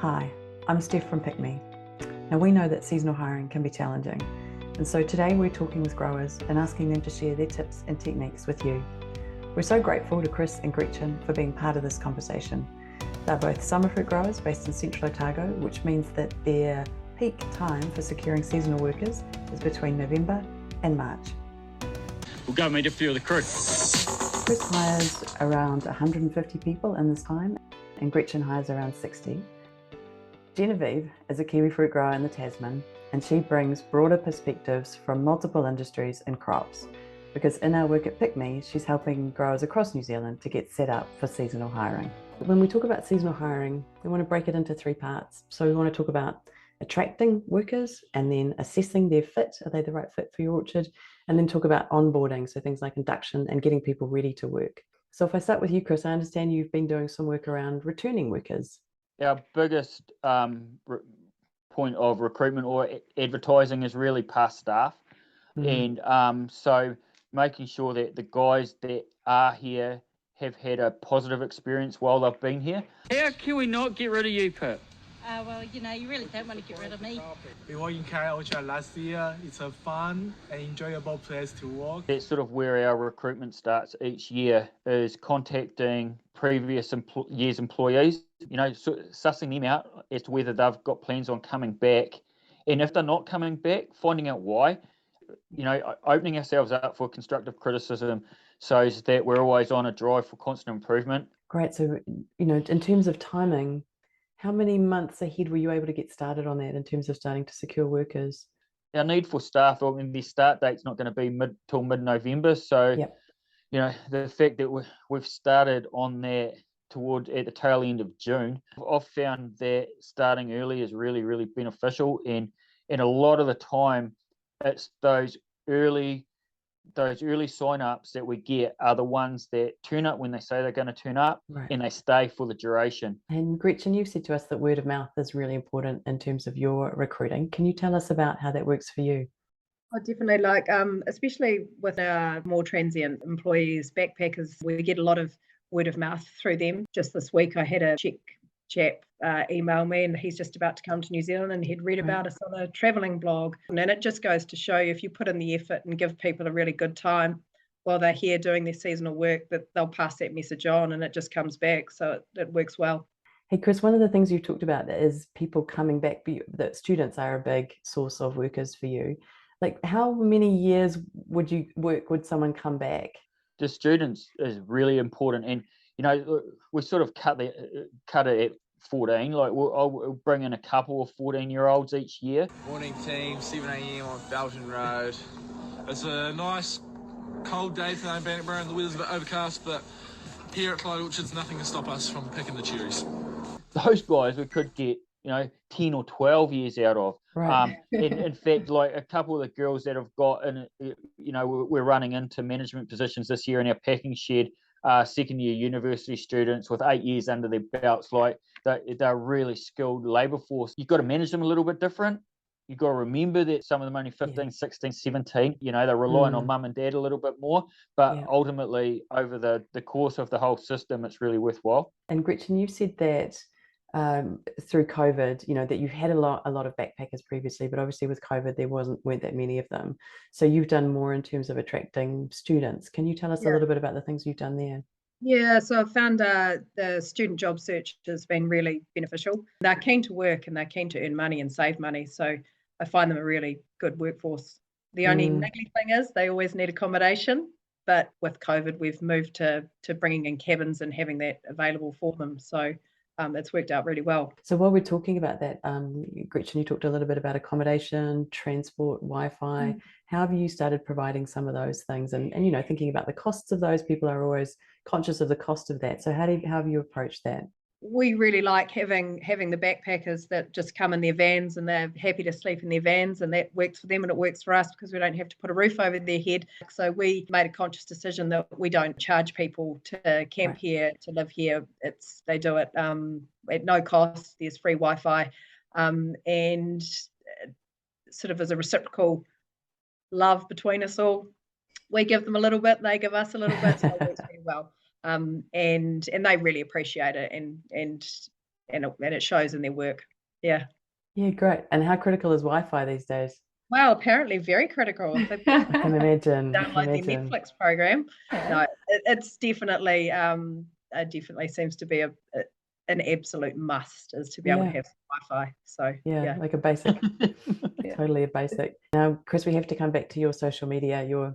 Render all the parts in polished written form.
Hi, I'm Steph from PICMI. Now we know that seasonal hiring can be challenging, and so today we're talking with growers and asking them to share their tips and techniques with you. We're so grateful to Kris and Gretchen for being part of this conversation. They're both summer fruit growers based in Central Otago, which means that their peak time for securing seasonal workers is between November and March. We'll go meet a few of the crew. Kris hires around 150 people in this time, and Gretchen hires around 60. Genevieve is a kiwi fruit grower in the Tasman, and she brings broader perspectives from multiple industries and crops, because in our work at PICMI, she's helping growers across New Zealand to get set up for seasonal hiring. When we talk about seasonal hiring, we want to break it into three parts. So we want to talk about attracting workers and then assessing their fit. Are they the right fit for your orchard? And then talk about onboarding, so things like induction and getting people ready to work. So if I start with you, Kris, I understand you've been doing some work around returning workers. Our biggest point of recruitment or advertising is really past staff. And so making sure that the guys that are here have had a positive experience while they've been here. How can we not get rid of you, Pip? Well, you really don't want to get rid of me. We worked in Kai Orchard last year. It's a fun and enjoyable place to work. That's sort of where our recruitment starts each year, is contacting previous year's employees, sussing them out as to whether they've got plans on coming back. And if they're not coming back, finding out why, opening ourselves up for constructive criticism so that we're always on a drive for constant improvement. Great. So, in terms of timing, how many months ahead were you able to get started on that in terms of starting to secure workers? Our need for staff, the start date's not going to be till mid-November. So, the fact that we've started on that at the tail end of June, I've found that starting early is really, really beneficial. And a lot of the time, it's those early sign-ups that we get are the ones that turn up when they say they're going to turn up, right, and they stay for the duration. And Gretchen, you've said to us that word of mouth is really important in terms of your recruiting. Can you tell us about how that works for you? Oh, definitely. Especially with our more transient employees, backpackers, we get a lot of word of mouth through them. Just this week, I had a Czech chap email me, and he's just about to come to New Zealand, and he'd read about us on a traveling blog. And it just goes to show you, if you put in the effort and give people a really good time while they're here doing their seasonal work, that they'll pass that message on, and it just comes back. So it works well. Hey, Kris, one of the things you've talked about is people coming back, that students are a big source of workers for you. Like, how many years would someone come back? The students is really important. And, we sort of cut it at 14. I'll bring in a couple of 14-year-olds each year. Morning team, 7 a.m. on Belgian Road. It's a nice cold day today in Bannockburn, and the weather's a bit overcast, but here at Clyde Orchards, nothing can stop us from picking the cherries. Those guys we could get, 10 or 12 years out of. Right. In fact, like a couple of the girls that have got in, we're running into management positions this year in our packing shed, second-year university students with 8 years under their belts. Like they're really skilled labour force. You've got to manage them a little bit different. You've got to remember that some of them are only 15, 16, 17. They're relying on mum and dad a little bit more. But ultimately, over the course of the whole system, it's really worthwhile. And Gretchen, you've said that through COVID, that you've had a lot of backpackers previously, but obviously with COVID, there weren't that many of them. So you've done more in terms of attracting students. Can you tell us a little bit about the things you've done there? Yeah, so I've found the student job search has been really beneficial. They're keen to work and they're keen to earn money and save money. So I find them a really good workforce. The only niggly thing is they always need accommodation. But with COVID, we've moved to bringing in cabins and having that available for them. So it's worked out really well. So while we're talking about that, Gretchen, you talked a little bit about accommodation, transport, Wi-Fi. How have you started providing some of those things? And thinking about the costs of those, people are always conscious of the cost of that. So how have you approached that? We really like having the backpackers that just come in their vans and they're happy to sleep in their vans, and that works for them and it works for us because we don't have to put a roof over their head. So we made a conscious decision that we don't charge people to camp here, to live here. They do it at no cost. There's free Wi-Fi, and sort of as a reciprocal love between us all. We give them a little bit, they give us a little bit, so it works really well. And they really appreciate it, and and it shows in their work. Yeah. Yeah, great. And how critical is Wi-Fi these days? Well, apparently very critical. I can imagine. Download their Netflix program. No, it's definitely definitely seems to be an absolute must, is to be able to have Wi-Fi. So yeah, like a basic, totally a basic. Now, Kris, we have to come back to your social media, your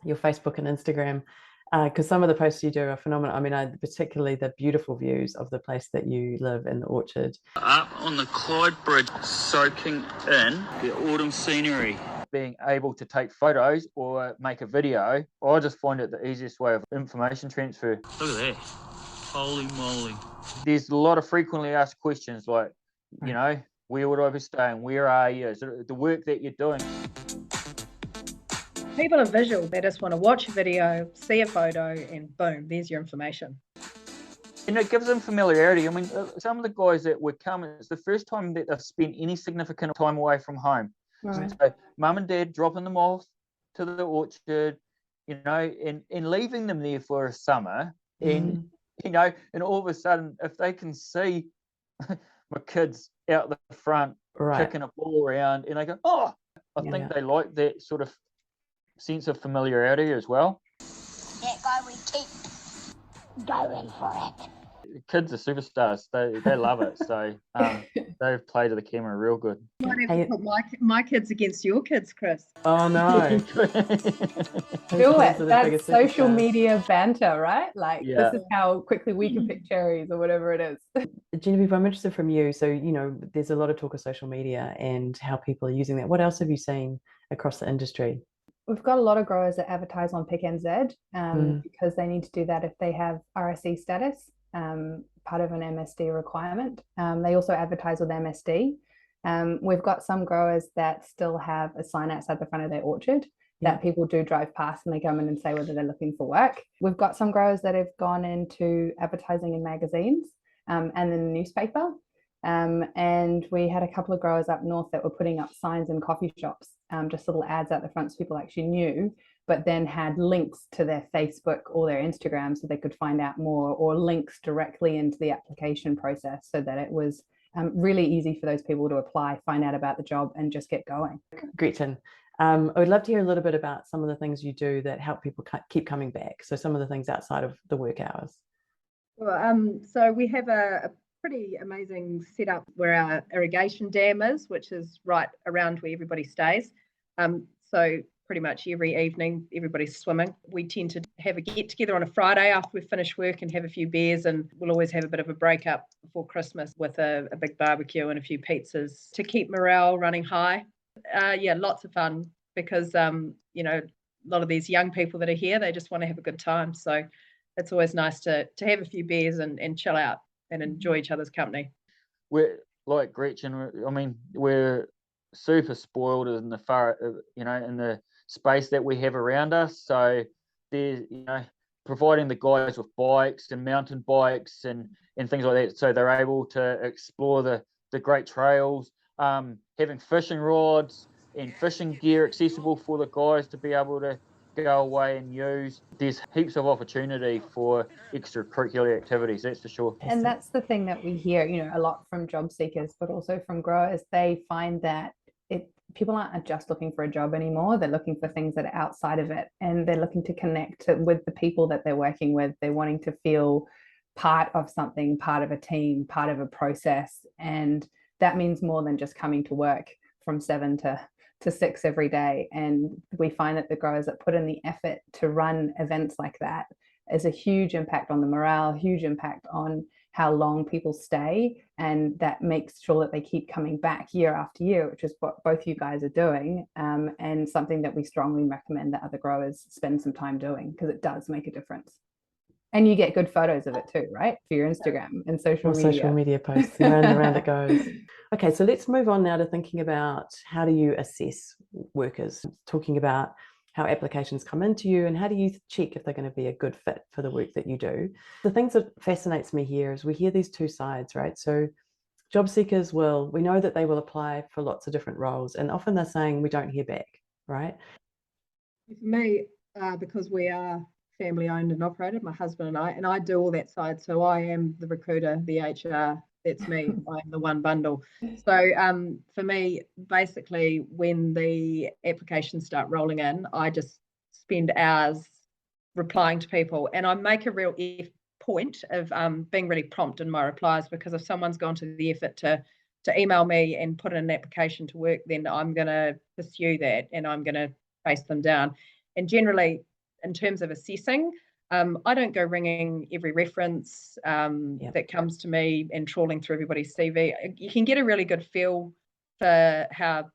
Facebook and Instagram, because some of the posts you do are phenomenal. I mean, particularly the beautiful views of the place that you live in the orchard. Up on the Clyde Bridge, soaking in the autumn scenery. Being able to take photos or make a video, I just find it the easiest way of information transfer. Look at that. Holy moly. There's a lot of frequently asked questions like, you know, where would I be staying? Where are you? So the work that you're doing. People are visual. They just want to watch a video, see a photo, and boom, there's your information. And it gives them familiarity. I mean, some of the guys that would come, it's the first time that they've spent any significant time away from home. Right. So mum and dad dropping them off to the orchard, you know, and leaving them there for a summer. And, you know, and all of a sudden, if they can see my kids out the front kicking a ball around, and they go, oh, I think they like that sort of sense of familiarity as well. That guy, we keep going for it. Kids are superstars. They love it. So they play to the camera real good. You might have to put my kids against your kids, Kris. Oh no. Do it. That's social media banter, right? Like this is how quickly we can pick cherries or whatever it is. Genevieve, I'm interested from you. So, you know, there's a lot of talk of social media and how people are using that. What else have you seen across the industry? We've got a lot of growers that advertise on PICNZ because they need to do that if they have RSE status, part of an MSD requirement. They also advertise with MSD. We've got some growers that still have a sign outside the front of their orchard that people do drive past and they come in and say whether they're looking for work. We've got some growers that have gone into advertising in magazines and in the newspaper. And we had a couple of growers up north that were putting up signs in coffee shops, just little ads out the front so people actually knew, but then had links to their Facebook or their Instagram so they could find out more, or links directly into the application process so that it was really easy for those people to apply, find out about the job and just get going. Gretchen, I would love to hear a little bit about some of the things you do that help people keep coming back. So some of the things outside of the work hours. Well, so we have a pretty amazing setup where our irrigation dam is, which is right around where everybody stays. So pretty much every evening everybody's swimming. We tend to have a get together on a Friday after we finish work and have a few beers, and we'll always have a bit of a break up before Christmas with a big barbecue and a few pizzas to keep morale running high. Lots of fun because you know, a lot of these young people that are here, they just want to have a good time. So it's always nice to have a few beers and chill out and enjoy each other's company. We're like Gretchen. I mean, we're super spoiled in the in the space that we have around us. So there's, you know, providing the guys with bikes and mountain bikes and things like that, so they're able to explore the great trails. Having fishing rods and fishing gear accessible for the guys to be able to go away and use. There's heaps of opportunity for extracurricular activities, that's for sure. And that's the thing that we hear, you know, a lot from job seekers, but also from growers. They find that people aren't just looking for a job anymore. They're looking for things that are outside of it, and they're looking to connect with the people that they're working with. They're wanting to feel part of something, part of a team, part of a process. And that means more than just coming to work from 7 to 6 every day. And we find that the growers that put in the effort to run events like that is a huge impact on the morale, huge impact on how long people stay, and that makes sure that they keep coming back year after year, which is what both you guys are doing, and something that we strongly recommend that other growers spend some time doing, because it does make a difference. And you get good photos of it too, right? For your Instagram and social media posts, around it goes. Okay, so let's move on now to thinking about how do you assess workers, talking about how applications come into you and how do you check if they're going to be a good fit for the work that you do. The things that fascinates me here is we hear these two sides, right? So job seekers we know that they will apply for lots of different roles, and often they're saying we don't hear back, right? For me, because we are family owned and operated, my husband and I do all that side. So I am the recruiter, the HR, That's me. I'm the one bundle. So for me, basically, when the applications start rolling in, I just spend hours replying to people, and I make a real point of being really prompt in my replies, because if someone's gone to the effort to email me and put in an application to work, then I'm going to pursue that and I'm going to face them down. And generally, in terms of assessing, I don't go ringing every reference that comes to me and trawling through everybody's CV. You can get a really good feel for how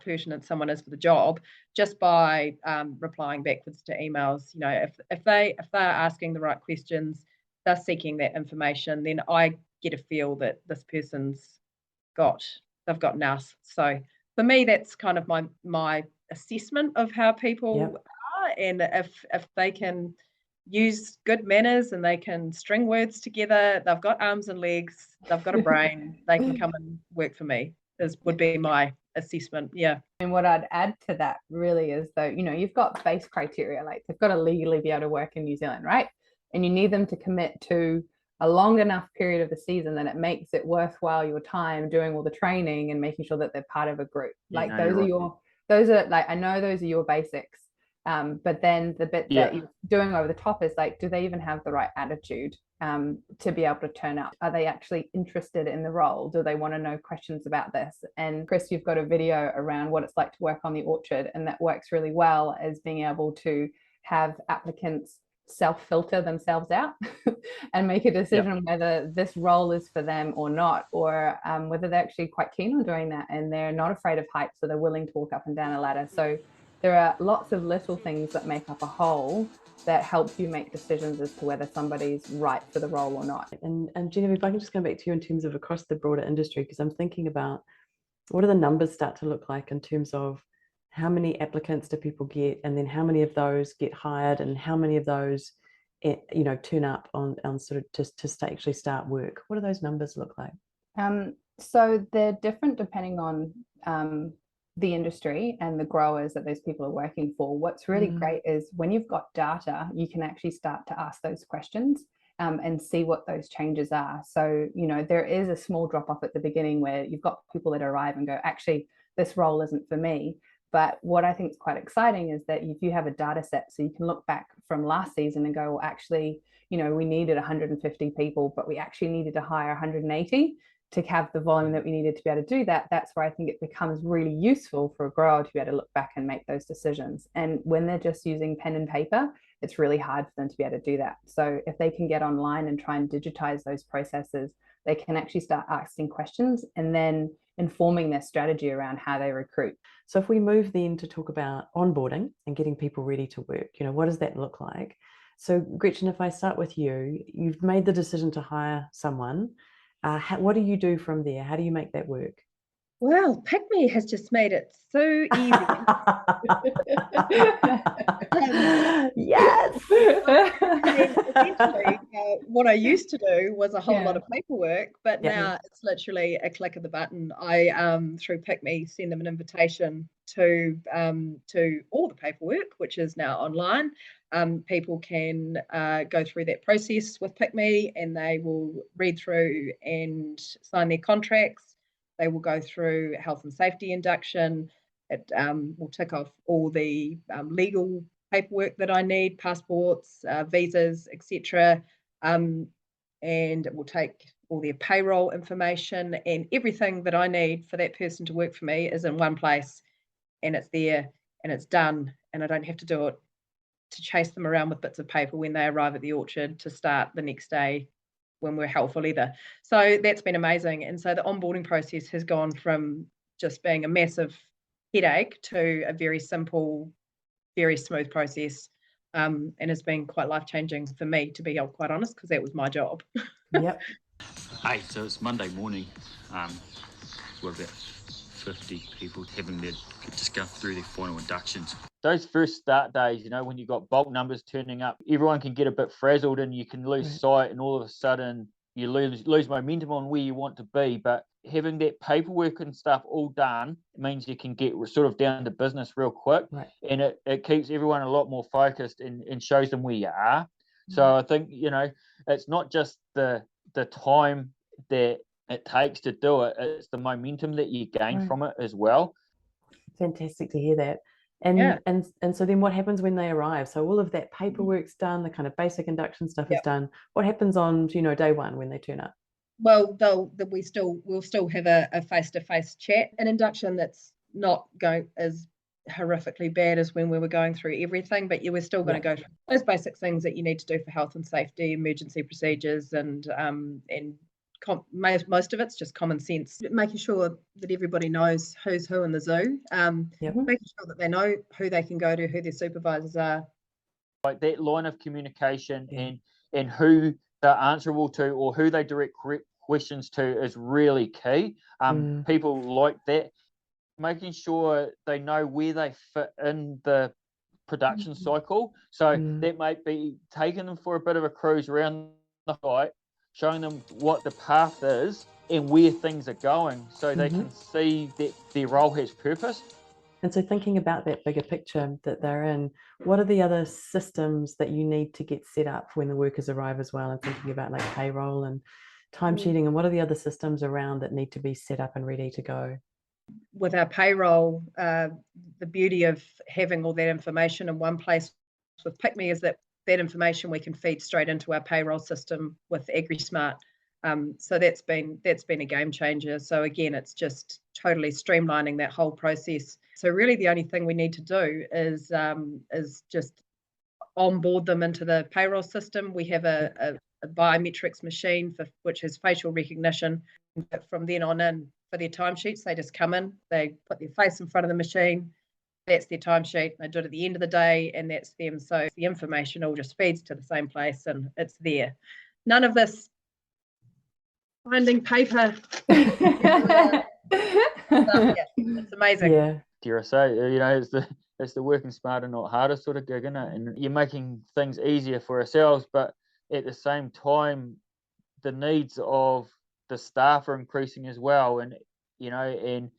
pertinent someone is for the job just by replying backwards to emails. You know, if they're asking the right questions, they're seeking that information, then I get a feel that this person's they've got nous. So for me, that's kind of my assessment of how people are, and if they can use good manners and they can string words together, they've got arms and legs, they've got a brain, they can come and work for me, would be my assessment. And what I'd add to that really is, though, you know, you've got base criteria, like they've got to legally be able to work in New Zealand, right? And you need them to commit to a long enough period of the season that it makes it worthwhile your time doing all the training and making sure that they're part of a group. Like those are like, I know those are your basics. But then the bit that you're doing over the top is like, do they even have the right attitude to be able to turn up? Are they actually interested in the role? Do they want to know questions about this? And Kris, you've got a video around what it's like to work on the orchard, and that works really well as being able to have applicants self-filter themselves out and make a decision whether this role is for them or not, or whether they're actually quite keen on doing that and they're not afraid of heights, so they're willing to walk up and down a ladder. So there are lots of little things that make up a whole that help you make decisions as to whether somebody's right for the role or not. And Genevieve, if I can just come back to you in terms of across the broader industry, because I'm thinking about what do the numbers start to look like in terms of how many applicants do people get, and then how many of those get hired, and how many of those, you know, turn up on sort of to actually start work. What do those numbers look like? So they're different depending on the industry and the growers that those people are working for. What's really great is when you've got data, you can actually start to ask those questions and see what those changes are. So, you know, there is a small drop off at the beginning where you've got people that arrive and go, actually, this role isn't for me. But what I think is quite exciting is that if you have a data set, so you can look back from last season and go, well, actually, you know, we needed 150 people, but we actually needed to hire 180 to have the volume that we needed to be able to do that. That's where I think it becomes really useful for a grower to be able to look back and make those decisions. And when they're just using pen and paper, it's really hard for them to be able to do that. So if they can get online and try and digitize those processes, they can actually start asking questions and then informing their strategy around how they recruit. So if we move then to talk about onboarding and getting people ready to work, you know, what does that look like? So Gretchen, if I start with you, you've made the decision to hire someone. What do you do from there? How do you make that work? Well, PICMI has just made it so easy. Yes. Essentially, what I used to do was a whole lot of paperwork, but now it's literally a click of the button. I through PICMI send them an invitation to all the paperwork, which is now online. People can go through that process with PICMI, and they will read through and sign their contracts. They will go through health and safety induction. It will tick off all the legal paperwork that I need, passports, visas, etc. And it will take all their payroll information, and everything that I need for that person to work for me is in one place, and it's there and it's done, and I don't have to do it to chase them around with bits of paper when they arrive at the orchard to start the next day when we're helpful either. So that's been amazing. And so the onboarding process has gone from just being a massive headache to a very simple, very smooth process. And it's been quite life-changing for me, to be quite honest, because that was my job. Yep. Hey, so it's Monday morning. We're about 50 people having their, just go through their final inductions. Those first start days, you know, when you've got bulk numbers turning up, everyone can get a bit frazzled and you can lose sight, and all of a sudden you lose momentum on where you want to be. But having that paperwork and stuff all done means you can get sort of down to business real quick, and it keeps everyone a lot more focused and shows them where you are. So I think, you know, it's not just the time that it takes to do it, it's the momentum that you gain from it as well. Fantastic to hear that. And so then what happens when they arrive? So all of that paperwork's done, the kind of basic induction stuff is done. What happens on, day one when they turn up? Well, we'll still have a face-to-face chat, an induction that's not going as horrifically bad as when we were going through everything, but we're still going to go through those basic things that you need to do for health and safety, emergency procedures, and most of it's just common sense, making sure that everybody knows who's who in the zoo, making sure that they know who they can go to, who their supervisors are. Like that line of communication and who they're answerable to or who they direct questions to is really key. People like that, making sure they know where they fit in the production cycle. So that might be taking them for a bit of a cruise around the site, showing them what the path is and where things are going so they can see that their role has purpose. And so thinking about that bigger picture that they're in, what are the other systems that you need to get set up when the workers arrive as well, and thinking about like payroll and timesheeting, and what are the other systems around that need to be set up and ready to go? With our payroll, the beauty of having all that information in one place with PICMI is that information we can feed straight into our payroll system with AgriSmart. So that's been a game changer. So again, it's just totally streamlining that whole process. So really the only thing we need to do is just onboard them into the payroll system. We have a biometrics machine which has facial recognition. From then on in, for their timesheets, they just come in, they put their face in front of the machine, that's their timesheet, they do it at the end of the day, and that's them. So the information all just feeds to the same place and it's there. None of this finding paper. It's amazing. Yeah. Dare I say, it's the working smarter, not harder sort of gig, isn't it? And you're making things easier for ourselves, but at the same time, the needs of the staff are increasing as well. And being,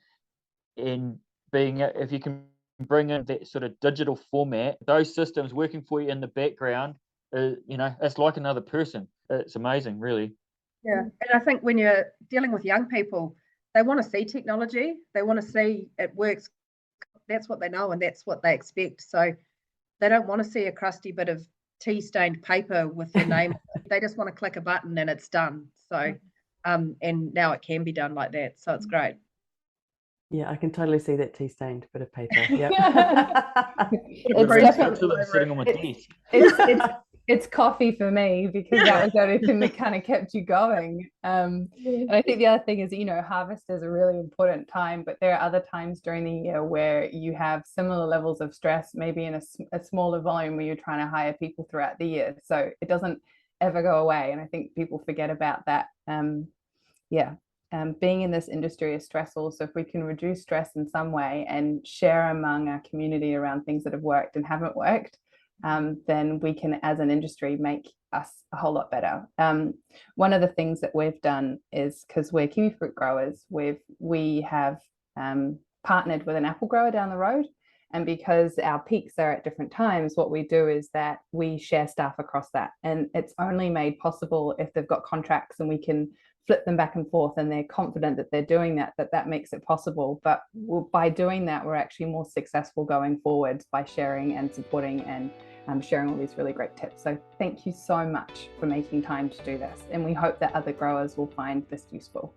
if you can bring in that sort of digital format, those systems working for you in the background, it's like another person. It's amazing, really. Yeah, and I think when you're dealing with young people, they want to see technology. They want to see it works. That's what they know and that's what they expect. So they don't want to see a crusty bit of tea-stained paper with their name. They just want to click a button and it's done. So, and now it can be done like that. So it's great. Yeah, I can totally see that tea-stained bit of paper. Yep. It's definitely sitting on my desk. It's coffee for me, because that was the only thing that kind of kept you going. And I think the other thing is, harvest is a really important time, but there are other times during the year where you have similar levels of stress, maybe in a smaller volume where you're trying to hire people throughout the year. So it doesn't ever go away. And I think people forget about that. Being in this industry is stressful. So if we can reduce stress in some way and share among our community around things that have worked and haven't worked, then we can, as an industry, make us a whole lot better. One of the things that we've done is, because we're kiwi fruit growers, we have partnered with an apple grower down the road. And because our peaks are at different times, what we do is that we share staff across that. And it's only made possible if they've got contracts and we can flip them back and forth and they're confident that they're doing that makes it possible. But by doing that, we're actually more successful going forward by sharing and supporting and sharing all these really great tips. So thank you so much for making time to do this. And we hope that other growers will find this useful.